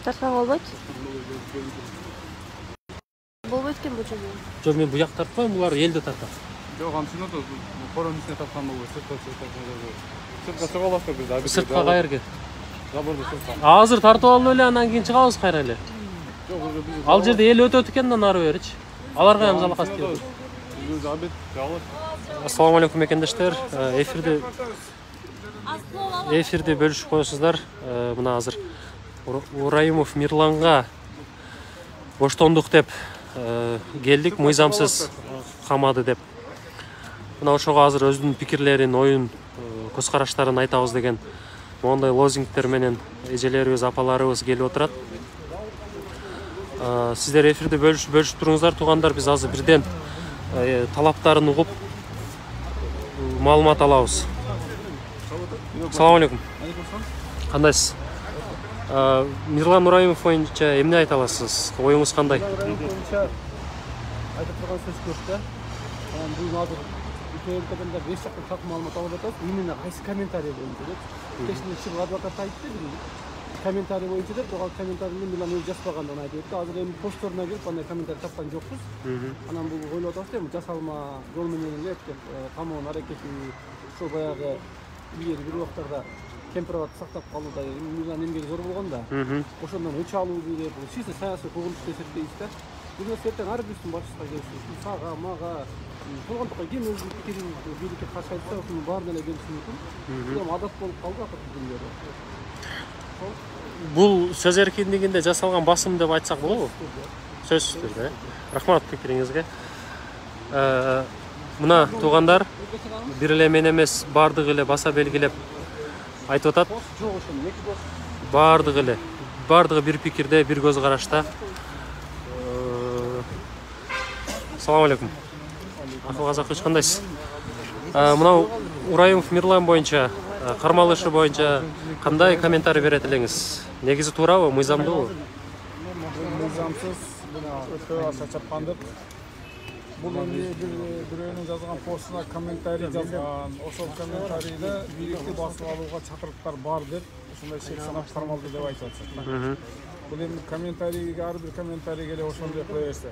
Тартқан болбойт? Болбойт екен бұл жерде. Жоқ, мен бұяқ тартпаймын, бұлар елді тартады. Жоқ, амшыны да қораның ішіне тартқан болбойт. Сыртқа шыға аласыздар біз. Сыртқа қайырге. Заборды сыртқа. Азыр тартып алып эле, анан кийин чыгабыз кайра эле. Ал жерде эл өтөт экен да нары беричи. Аларга ham залакас берди. Ассаламу алейкум экендештер. Эфирди бөлүшүп коесуздар. Мына азыр Ураимов Мирланга боштондук деп келдик, мыйзамсыз камады деп. Мына ошого азыр өзүнүн пикирлерин, оюн, көз караштарын айтабыз деген мондай лозингтер менен эжелерибиз, апаларыбыз келип отурат. Сиздер эфирди бөлүшүп туруңуздар, туугандар. Биз азыр бирден талаптарын угуп маалымат алабыз. Ассаламу алейкум. Кандайсыз? Мирлан Ураимов боюнча эмне айта аласыз? Оюңуз кандай? Боюнча айтып турган сөз көп да. Бул азыр ТНТ-ден 5 жактан так маалымат алып атабыз. Именно кайсы комментарий боюнча деп. Кечинде чыгып адвокат айтты бир комментарий боюнча деп, бирок комментарийни Мирлан өзү жазбагандыгын айтып өттү. Азыр эми посторуна келип андай комментарий тапкан жокпуз. Анан бул ойлоп атабыз эми жасалма жол менен эле деп камоонун аракети ошо баягы бир убактарда кемпирабадты сактап калууда Мирлан эмгеги зор болгон да. Ошондон өч алуу деп, чисто саясий куугунтук эсептейбиз да. Бул нерседен ар бирибиздин башыбызга келиши, сага, мага болгондукка ким өзүнүн пикирин бийликке каршы айтса, ошонун баарын эле келиши мүмкүн. Бул адат болуп калды акыркы күндөрү. Бул сөз эркиндигинде жасалган басым деп айтсак болобу? Сөзсүз түрдө. Рахмат пикириңизге. Мына туугандар бир эле мен эмес, баардыгы эле баса белгилеп айтып атат. Баардыгы бир пикирде, бир көз карашта. Ассаламу алейкум. Акыл казакыч кандайсыз? Мына Ураимов Мирлан боюнча, кармалуу иши боюнча кандай комментарий берет элеңиз? Негизи туурабы, мыйзамдуубу? Мыйзамсыз, өтө аса чапкандык. Бул эми бирөөнүн жазган постуна комментарий жазган. Ошол комментарийде бийликти басып алууга чакырыктар бар деп, ушундай шек санап кармалды деп айтып атышат. Бул эми комментарийге ар бир комментарийге эле ошондой кыла берсе.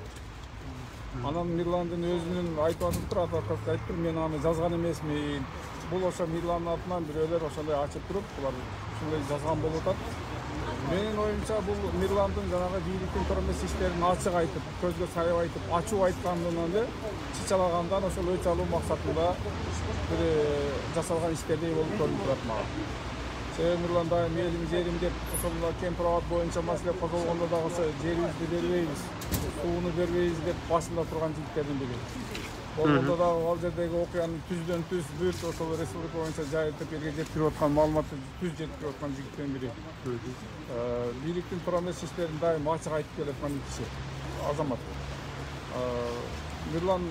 Анан Мирландын өзүнүн айтып атып тур, адвокат айтып, мен аны жазган эмесмин. Бул ошо Мирландын атынан бирөөлөр ошондой ачып туруп, булар ушундай жазган болуп атат. Менин оюмча бул Мирландын жанагы бийликтин туура эмес иштерин ачык айтып, көзгө сайып айтып, ачуу айткандынан эле чычалагандан ошол өч алуу максатында бир жасалган иштердей болуп көрүнүп турат мага. Себеби Мирлан дайым элим жерим деп ошол кемпирабад боюнча маселе козголгондо дагы жерибизди бербейбиз, сууну бербейбиз деп башында турган жигиттердин бири. Болгондо дагы ал жердеги окуяны түздөн түз бүт ошол республика боюнча жайылтып элге жеткирип аткан маалыматты түз жеткирип аткан жигиттердин бири. Бийликтин туура эмес иштерин дайым ачык айтып келаткан киши, азамат. Мирлан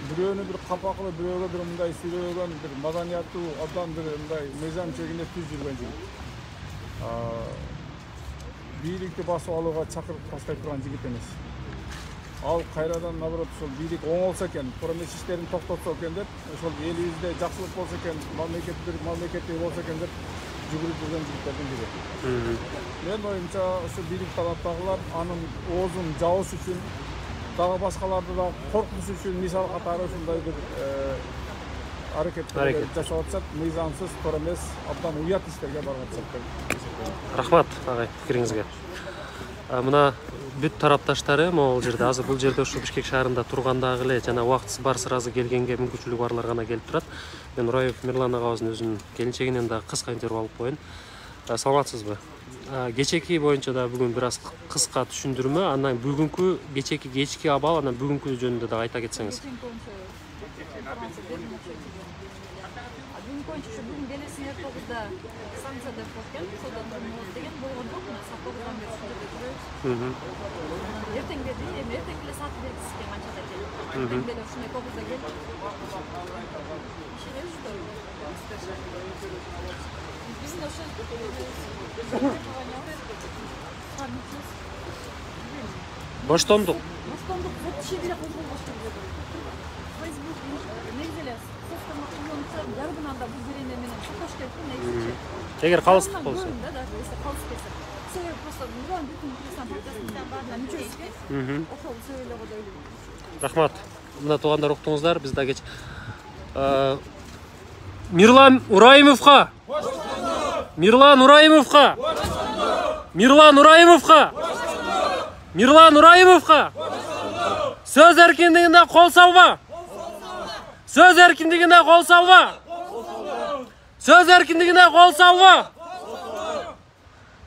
бирөөнү бир капа кылып, бирөөгө бир мындай сүйлөгөн, бир маданияттуу, абдан бир мындай мыйзам чегинде түз жүргөн жигит. Бийликти басып алууга чакырып таштай турган жигит эмес. Ал кайрадан наоборот ошол бийлик оңолсо экен, туура эмес иштерин токтотсо экен деп, ошол элибизде жакшылык болсо экен, мамлекеттей болсо экен деп жүгүрүп жүргөн жигиттердин бири. Менин оюмча ошо бийлик талаптагылар анын оозун жабыш үчүн, дагы башкаларды да коркутуш үчүн мисал катары ушундай бир аракеттер жасап атышат, мыйзамсыз, туура эмес, абдан уят иштерге барып атышат деп эсептейм. Рахмат агай пикириңизге. Мына бүт тарапташтары могул жерде азыр бул жерде ушу Бишкек шаарында тургандагы эле жана убактысы бар сыразы келгенге мүмкүнчүлүгү барлар гана келип турат. Мен Ураев Мирлан агабыздын өзүнүн келинчегинен да кыска интервью алып коеюн. Саламатсызбы? Кечеки боюнча да бүгүн бир аз кыска түшүндүрмө, анан бүгүнкү кечки абал, анан бүгүнкү жөнүндө да айта кетсеңиз. Бүгүн боюнча бүгүн келесине 9-да станция деп коюлган, содан деген болгон жок, мына саат 9-дан бери ушунда турабыз. Эртең деди, эми эртең эле саат бергиси келген канчада келди. Эртең эле ушундай 9-да келди. Ишенебиз что? Биздин ошо Боштондук. Боштондук вообще деле козголбош деп. Facebook негизеле соцтарда колдонуп жарымынан да бул берене менен чоктош керек негизинчи. Эгер калыстык болсо. Да, если калыс келсе. Себеби просто миллион бүтүн интересанттар баарына мүчөсү. Ошол себептер го ойлойм. Рахмат. Мына туугандар уктуңуздар, биз да кеч Мирлан Ураимовго. Мирлан Ураимовго. Мирлан Ураимовго. Мирлан Ураимовго. Сөз эркиндигине кол салба. Сөз эркиндигине кол салба. Сөз эркиндигине кол салба.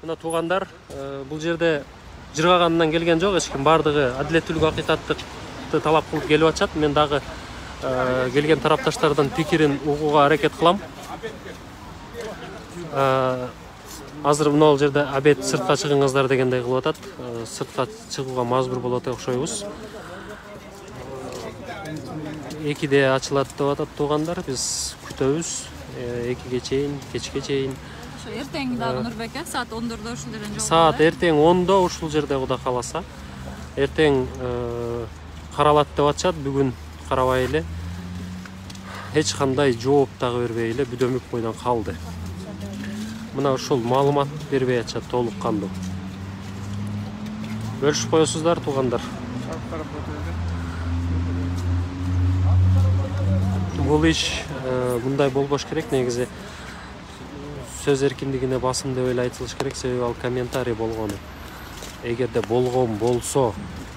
Мына туугандар, бул жерде жыргагандан келген жок, эч ким, бардыгы адилеттүүлүк, акыйкатты талап кылып келип атышат. Мен дагы келген тарапташтардын пикирин угууга аракет кылам. Азыр мына жерде абед сыртка чыгыңыздар дегендей кылып атат. Сыртка чыгууга мажбур болот окшойбуз. 2-де ачылат деп атат туугандар. Биз күтөбүз. 2-ге чейин, кечке чейин. Ошо эртең дагы Нурбек, саат 10-дордо ушул жерден жол. Саат эртең 10-до ушул жерде Кудай кааласа. Эртең каралат деп атышат, бүгүн карабай эле. Эч кандай жооп дагы бербей эле бүдөмүк бойдон калды. Мына ушул маалымат бербей атышат толук кандуу. Бөлүшүп коесуздар туугандар. Бул иш мындай болбош керек, негизи сөз эркиндигине басым деп эле айтылыш керек, себеби ал комментарий болгону. Эгерде болгон болсо,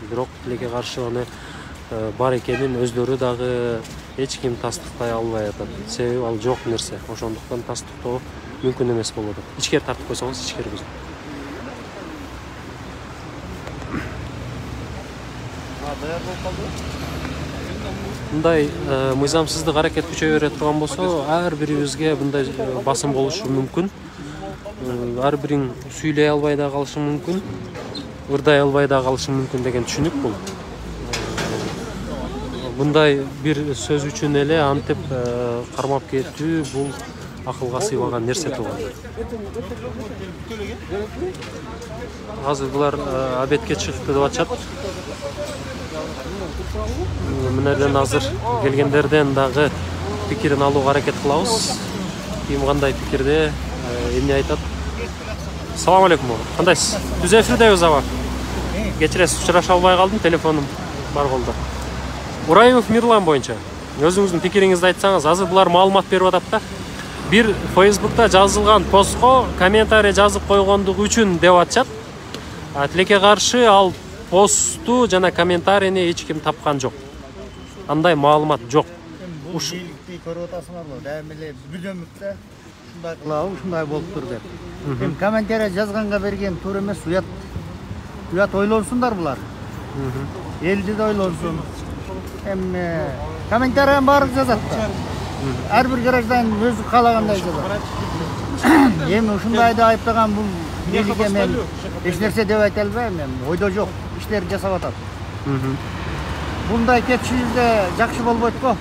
бирок тилекке каршы аны бар экенин өздөрү дагы эч ким тастыктай албай атат. Себеби ал жок нерсе. Ошондуктан тастыктоо мүмкүн эмес болот. Ичкери тартып койсоңуз, ичкери биз. Даяр болуп калды. Мындай мыйзамсыздык аракет күчөй бере турган болсо, ар бирибизге мындай басым болушу мүмкүн. Ар бириң сүйлөй албай да калышы мүмкүн, ырдай албай да калышы мүмкүн деген түшүнүк бул. Мындай бир сөз үчүн эле антип кармап кетүү бул акылга сыйбаган нерсе туугандар. Азыр булар абедке чыкты деп атышат. Мындан азыр келгендерден дагы пикирин алууга аракет кылабыз. Ким кандай пикирде, эмне айтат? Салам алейкум. Кандайсыз? Түз эфирдебиз аба. Кечиресиз, учураша албай калдым, телефонум бар колдо. Ураимов Мирлан боюнча өзүңүздүн пикириңизди айтсаңыз, азыр булар маалымат берип атат да. Бир Facebook'та жазылган постко комментарий жазып койгондугу үчүн деп атышат. Тилекке каршы ал посту жана комментарийни эч ким тапкан жок. Андай маалымат жок. Ушулукты көрүп атасыңарбы? Дайым эле бүдөмүктө ушундай кылабы, ушундай болуптур деп. Эми комментарий жазганга берген туура эмес, уят ойлонсундар булар. Элди да ойлонсун. Эми комментарийни баары жазат да. Ар бир гражданин өзү каалагандай жазат. Эми ушундайды айыптаган бул бийликке мен эч нерсе деп айта албайм, ойдо жок, иштер жасап атат. Bunday ketişimizde жақсы болбойт го.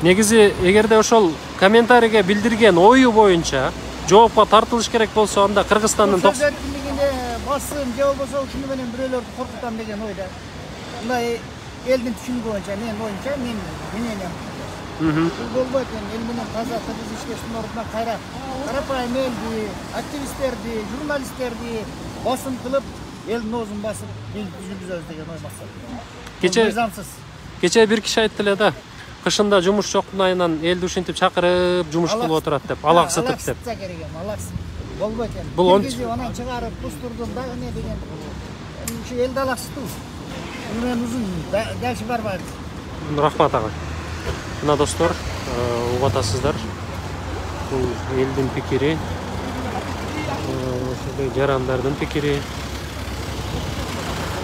Негизи эгерде ошол комментарийге билдирген ою боюнча жоопко тартылыш керек болсо, анда Кыргызстандын Сөз эркиндигине басым же болбосо ушуну менен бирөөлөрдү коркутам деген ойда. Мындай элдин түшүнүгү боюнча, менин оюмча, менен бул болбойт. Эл менен таза тыгыз иштештин ордуна кайра карапайым элди, активисттерди, журналисттерди басым кылып, элдин оозун басып, жүргүзөбүз деген ой максат. Кече бир киши айтты эле да, кышында жумуш жоктун айынан элди ушинтип чакырып, жумуш кылып отурат деп, алаксытып деп. Болбойт эми. Бул анан чыгарып, пустурдун дагы не деген Şu elde alaksızdı. Bunun uzun, dersi var var. Рахмат ага. Мына достор, угуп атасыздар. Бул элдин пикири, ошондой жарандардын пикири.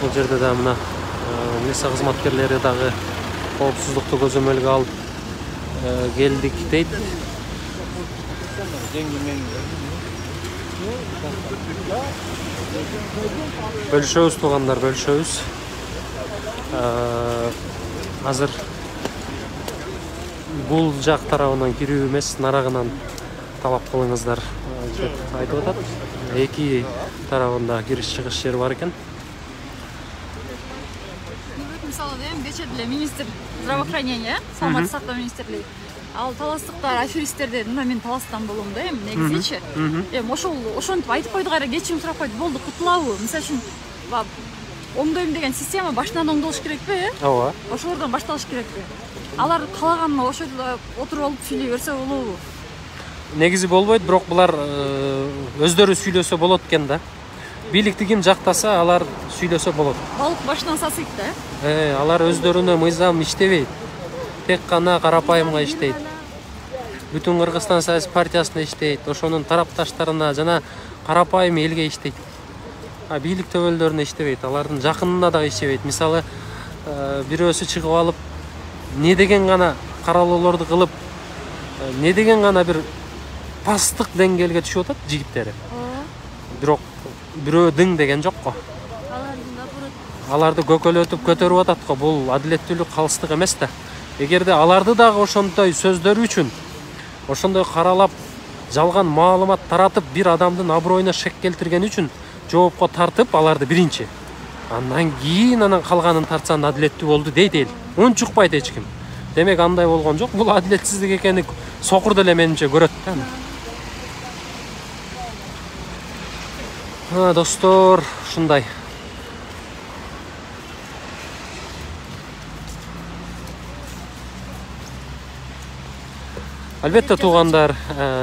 Бул жерде да мына милиция кызматкерлери дагы коопсуздукту көзөмөлгө алып келдик дейт. Бөлүшөбүз туугандар, бөлүшөбүз. Азыр бул жак тарабынан кирүү эмес, нарагынан талап кылыңыздар деп айтып атат. Эки тарабында кириш-чыгыш жери бар экен. Мисалы дейм, кече деле министр здравоохранения, саламаттык сактоо министрлиги. Ал таластыктар, аферисттерди, мына мен таластан болом да, эми негизичи. Ошентип айтып койду, кайра кечирим сурап койду, болду, кутулабы. Мисалы үчүн оңдойм деген система башынан оңдолуш керекпи, Ооба. Ошолордон башталыш керекпи? Алар каалаганына ошол отуруп алып сүйлөй берсе болобу? Негизи болбойт, бирок булар өздөрү сүйлөсө болот экен да. Бийликти ким жактаса, алар сүйлөсө болот. Балык башынан сасыйт да. Алар өздөрүнө мыйзам иштебейт. Тек гана карапайымга иштейт. Бүтүн Кыргызстан саясий партиясына иштейт, ошонун тарапташтарына жана карапайым элге иштейт. Бийлик төбөлдөрүнө иштебейт, алардын жакынына да иштебейт. Мисалы, бирөөсү чыгып алып, не деген гана каралоолорду кылып, не деген гана бир пасттык деңгээлге түшүп атат жигиттери. Бирок бирөө дың деген жок го. Аларды көкөлөтүп көтөрүп атат го. Бул адилеттүүлүк, калыстык эмес да. Эгерде аларды дагы ошондой сөздөрү үчүн, ошондой каралап, жалган маалымат таратып, бир адамдын аброюна шек келтирген үчүн жоопко тартып, аларды биринчи. Андан кийин анан калганын тартсан адилеттүү болду дейт эл. Унчукпайт эч ким. Демек андай болгон жок. Бул адилетсиздик экени сокур деле менимче көрөт да. Достор, ушундай. Албетте туугандар,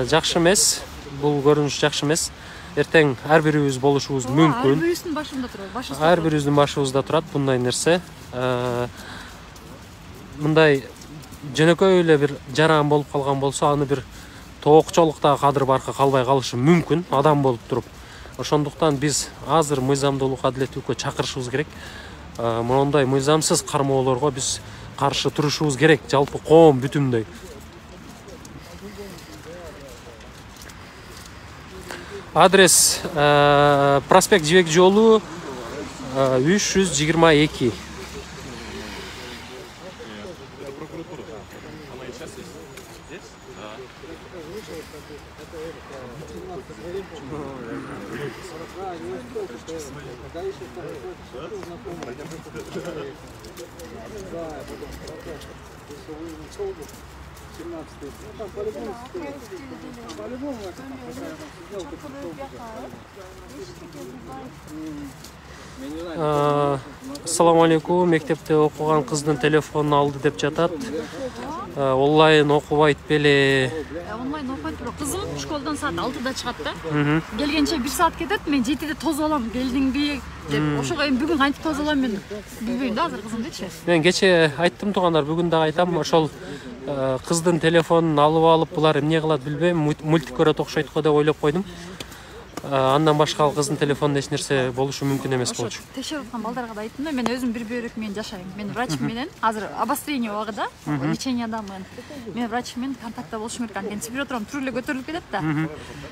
жакшы эмес. Бул көрүнүш жакшы эмес. Эртең ар бирибиз болушубуз мүмкүн. Ар бирибиздин башында турат. Ар бирибиздин башыбызда турат мындай нерсе. Мындай жөнөкөй эле бир жаран болуп калган болсо, аны бир тоокчолуктагы кадыр баркы калбай калышы мүмкүн, адам болуп туруп. Ошондуктан биз азыр мыйзамдуулук, адилеттүүлүккө чакырышыбыз керек. Мондай мыйзамсыз кармоолорго биз каршы турушубуз керек, жалпы коом бүтүндөй. Адрес проспект Жибек жолу 322. Ассаламу алейкум, мектепте окуган кыздын телефонун алды деп жатат. Онлайн окубайт беле? Онлайн окуйт, бирок кызым школдон саат 6-да чыгат да. Келгенче 1 саат кетет, мен 7-де тозуп алам, келдиңби деп. Ошого эми бүгүн кантип тозуп алам мен билбейм да азыр кызымдычы. Мен кече айттым туугандар, бүгүн дагы айтам, ошол кыздын телефонун алып булар эмне кылат билбейм, мультик көрөт окшойт го деп ойлоп койдум. Андан башка ал кыздын телефонунда эч нерсе болушу мүмкүн эмес болчу. Текшерип аткан балдарга да айттым да, мен өзүм бир бөлөк менен жашайм. Мен врач менен азыр обострение убагында, лечениядамын. Мен врач менен контактта болушум керек. Анткени температурам туруп эле көтөрүлүп кетет да.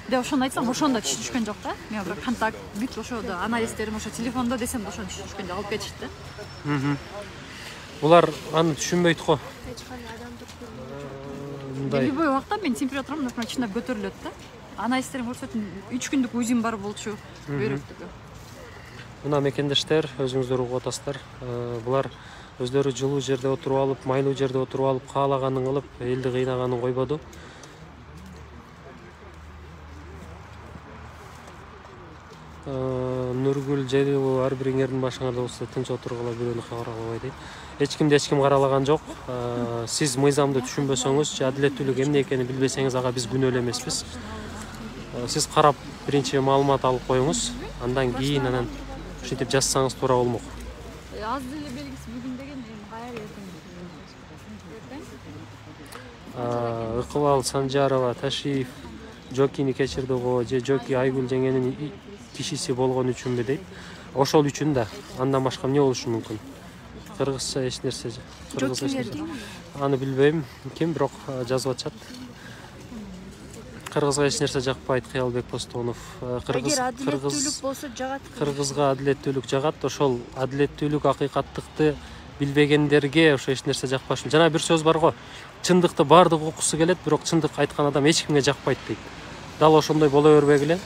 Деп ошондо айтсам, ошондо түшүнүшкөн жок да. Мен бир контакт бүт ошодо анализдерим ошо телефондо десем, ошону түшүнүшкөн жок, алып кетишти да. Булар аны түшүнбөйт го. Любой убакта мен температурам чындап көтөрүлөт да. Анализдерим көрсөтүн 3 күндүк УЗИм бар болчу бөйрөктөгү. Мына мекендештер, өзүңүздөр угуп атасыздар. Булар өздөрү жылуу жерде отуруп алып, майлуу жерде отуруп алып, каалаганын кылып, элди кыйнаганын койбоду. Нургүл Желилова ар бириңердин башыңарда болсо тынч отургула, бирөөнү каралабай дейт. Эч кимди эч ким каралаган жок. Сиз мыйзамды түшүнбөсөңүз, адилеттүүлүк эмне экенин билбесеңиз, ага биз күнөөлүү эмеспиз. Сиз карап биринчи маалымат алып коюңуз, андан кийин анан ушинтип жазсаңыз туура болмок. Аз деле белгиси бүгүн деген кайра эртең. Ыкыбал Санжарова Ташиев Жокини кечирди го же Жоки Айгүл жеңенин кишиси болгон үчүнбү дейт. Ошол үчүн да. Андан башка эмне болушу мүмкүн? Кыргызча эч нерсе. Кыргызча аны билбейм. Ким бирок жазып атышат. Кыргызга эч нерсе жакпайт Кыялбек Постонов. Эгер адилеттүүлүк болсо жагат. Кыргызга адилеттүүлүк жагат. Ошол адилеттүүлүк, акыйкаттыкты билбегендерге ошо эч нерсе жакпашы. Жана бир сөз бар го. Чындыкты баардыгы уккусу келет, бирок чындык айткан адам эч кимге жакпайт дейт. Дал ошондой боло бербегиле.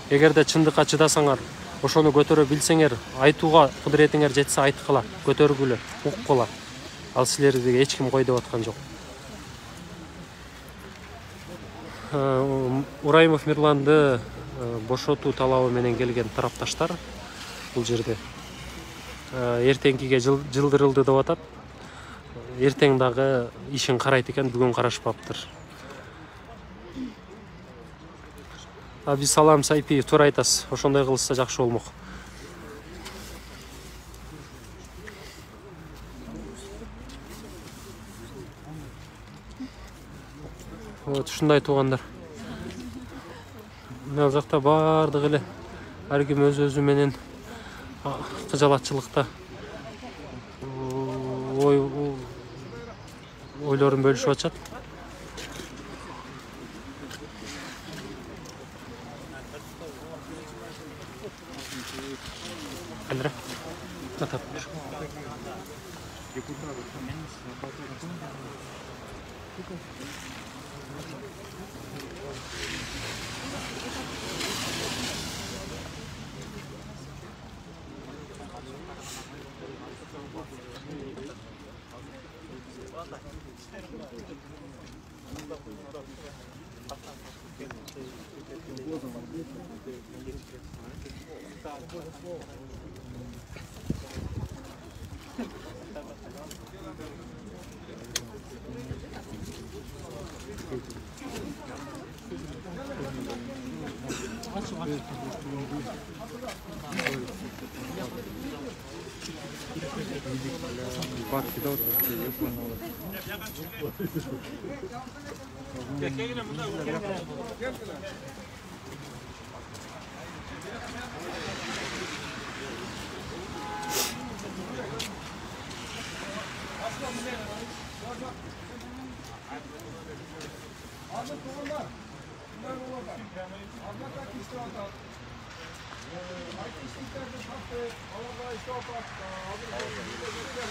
Эгерде чындыкка чыдасаңар, ошону көтөрө билсеңер, айтууга кудуретиңер жетсе айткыла, көтөргүлө, уккула. Ал силерди эч ким кой деп аткан жок. Ураимов Мирланды бошотуу талабы менен келген тарапташтар бул жерде эртеңкиге жылдырылды деп атат. Эртең дагы ишин карайт экен, бүгүн карашпаптыр. Абисалам Сайпиев туура айтасыз. Ошондой кылышса жакшы болмок. Вот ушундай туугандар. Мына жакта бардыгы эле ар ким өзү менен кыжалатчылыкта ойлорун бөлүшүп атышат. Кандыра? Атап.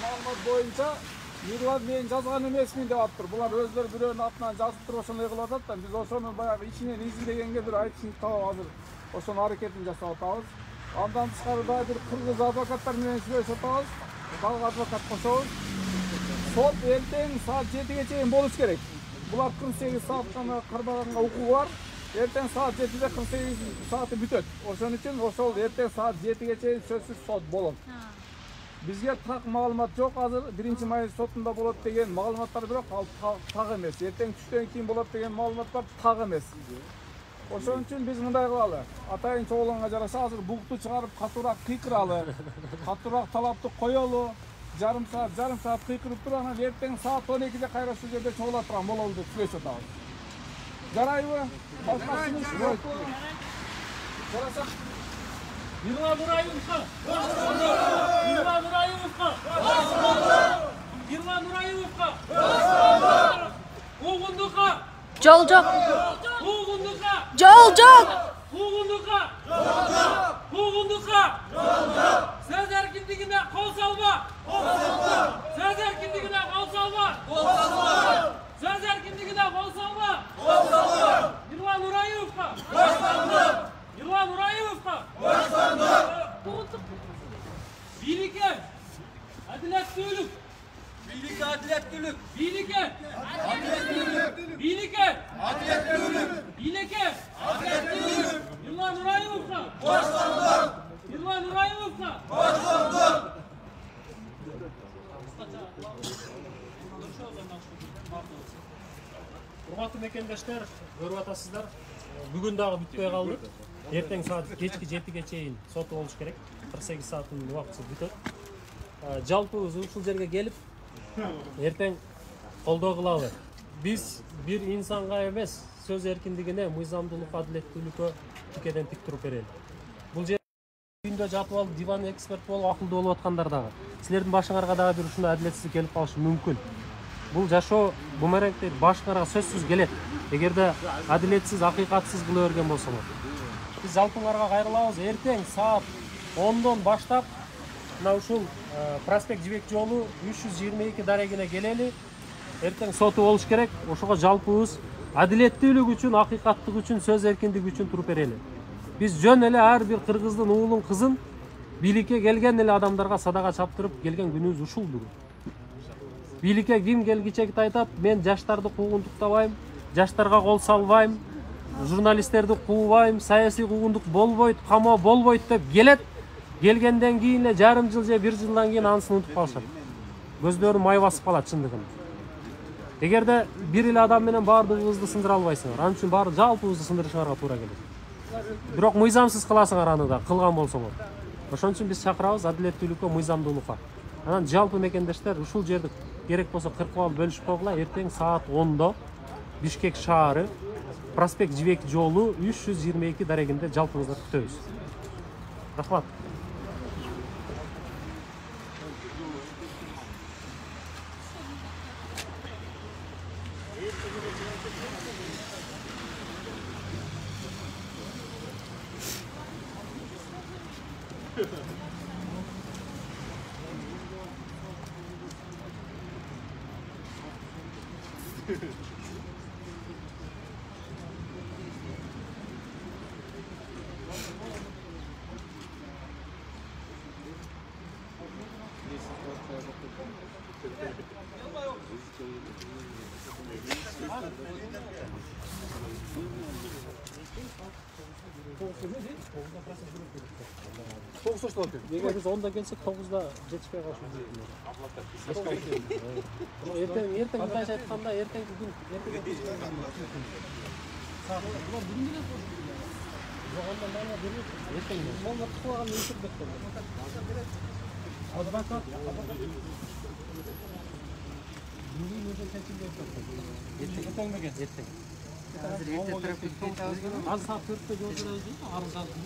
Маалымат боюнча Мирлан мен жазган эмесмин деп атыптыр. Булар өздөрү бирөөнүн атынан жазып туруп ошондой кылып атат да. Биз ошону баягы ичинен изилдегенге бир айтышын таап азыр ошонун аракетин жасап атабыз. Андан тышкары дагы бир кыргыз адвокаттар менен сүйлөшүп атабыз. Дагы адвокат кошобуз. Сот эртең саат 7ге чейин болуш керек. Булар 48 саат гана кармаганга укугу бар. Эртең саат 7'de 48 saati бүтөт. Ошон үчүн ошол эртең саат 7'ге чейин сөзсүз сот болот. Бизге так маалымат жок азыр. 1-май сотунда болот деген маалыматтар бирок ал так эмес. Эртең түштөн кийин болот деген маалыматтар так эмес. Ошон үчүн биз мындай кылалы. Атайын чогулганга жараша азыр букту чыгарып катуураак кыйкыралы. Катуураак талапты коелу. Жарым саат кыйкырып туруп анан эртең саат 12'de кайра ушул жерде чогула турган бололу деп сүйлөшүп атабыз. Жарайбы? Башкасынын жокпу? Жараша. Мирлан Ураимовго! Мирлан Ураимовго! Мирлан Ураимовго! Куугундукка! Жол жок. Куугундукка! Жол жок. Куугундукка! Куугундукка! Сөз эркиндигине кол салма! Сөз эркиндигине кол салма! Söz erkinliğine kol salma! Mирлан Ураимовго! Мирлан Ураимовго! Бийликке адилеттүүлүк! Бийликке адилеттүүлүк! Бийликке адилеттүүлүк! Бийликке адилеттүүлүк! Бийликке адилеттүүлүк! Мирлан Ураимовго! Мирлан Ураимовго! Урматтуу мекендештер, көрүп атасыздар. Бүгүн дагы бүтпөй калды. Эртең саат кечки 7'ge чейин сот болуш керек. 48 сааттын убакыты бүтөт. Жалпыбыз ушул жерге келип эртең колдоо кылалы. Биз бир инсанга эмес, сөз эркиндигине, мыйзамдуулукка, адилеттүүлүккө тикеден тик туруп берели. Бул жер үйүндө жатып алып, диван эксперт болуп, акылдуу болуп аткандар дагы. Силердин башыңарга дагы бир ушундай адилетсиздик келип калышы мүмкүн. Бул жашоо бумереңдей башыңарга сөзсүз келет. Эгерде адилетсиз, акыйкатсыз кыла берген болсоңор. Биз жалпыңарга кайрылабыз. Эртең саат 10дон баштап мына ушул проспект Жибек жолу 322 дарегине келели. Эртең соту болуш керек. Ошого жалпыбыз адилеттүүлүк үчүн, акыйкаттык үчүн, сөз эркиндиги үчүн туруп берели. Биз жөн эле ар бир кыргыздын уулун, кызын бийликке келген эле адамдарга садага чаптырып келген күнүбүз ушул бүгүн. Бийликке ким келгичекти айтат, мен жаштарды куугунтуктабайм, жаштарга кол салбайм, журналисттерди куубайм, саясий куугунтук болбойт, камоо болбойт деп келет. Келгенден кийин эле жарым жыл же 1 жылдан кийин анысын унутуп калышат. Көздөрү май басып калат чындыгында. Эгерде бир эле адам менен баардыгыбызды сындыра албайсыңар, ал үчүн баары жалпыбызды сындырышыңарга туура келет. Бирок мыйзамсыз кыласыңар аны да, кылган болсоңор. Ошон үчүн биз чакырабыз адилеттүүлүккө, мыйзамдуулукка. Анан жалпы мекендештер ушул жерди керек болсо кыркып алып бөлүшүп койгула. Эртең саат 10до Бишкек шаары, проспект Жибек жолу 322 дарегинде жалпыңызды күтөбүз. Рахмат. Егер біз 10-да келсек, 9-да жетішпей қалышымыз мүмкін. Ертең қытайша айтқанда, ертеңгі күн, Az saat 4'te gördüğünüz gibi arız aldım.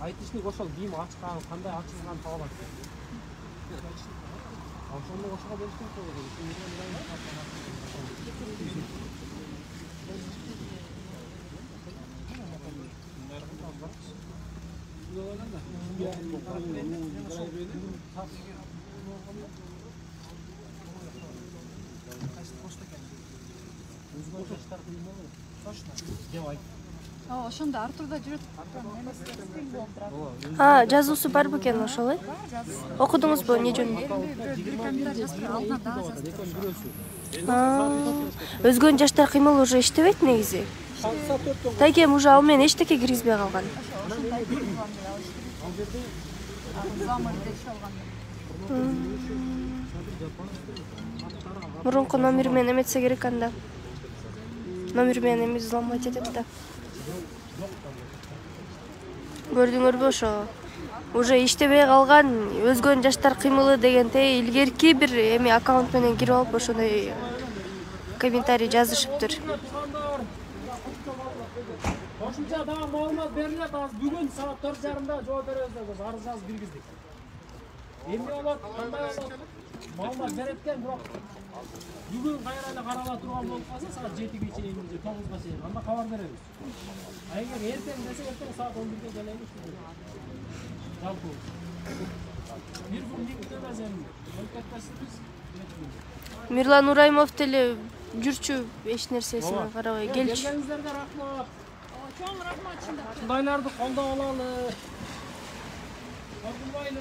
Айтышник ошол кийим ачкан, кандай ачылган таап алат. Ошондо ошого беришкен Ошондо Артурда жүрөт. Жазуусу бар бекен ошол, э? Окудуңузбу эмне жөнүндө? Өзгөн жаштар кыймыл уже иштебейт негизи. Тайкем уже ал менен эчтеке киргизбей калган. Мурунку номер менен эметсе керек анда. Номер менен эми взломать этет да. Көрдүңөрбү ошо? Уже иштебей калган өзгөн жаштар кыймылы дегенде илгерки бир эми аккаунт менен кирип алып ошондой комментарий жазышыптыр. Кошумча дагы маалымат берилет. Азыр бүгүн саат 4:30-да жооп беребиз деп арыз жазып киргиздик. Эмне болот? Кандай болот? Малдар берет экен, бирок бүгүн кайра эле карала турган болуп калса саат 7ге чейин же 9га чейин анда кабар беребиз. А эгер эртең десе эртең саат 11ге келебиз. Жалпы бир күн бүт эмес эми. Өлкөттөшүбүз. Мирлан Ураймов деле жүрчү эч нерсесине карабай келчү. Келгениңиздерге рахмат. Чоң рахмат чындап. Ушундайларды колдоп алалы. Коркунбайлы.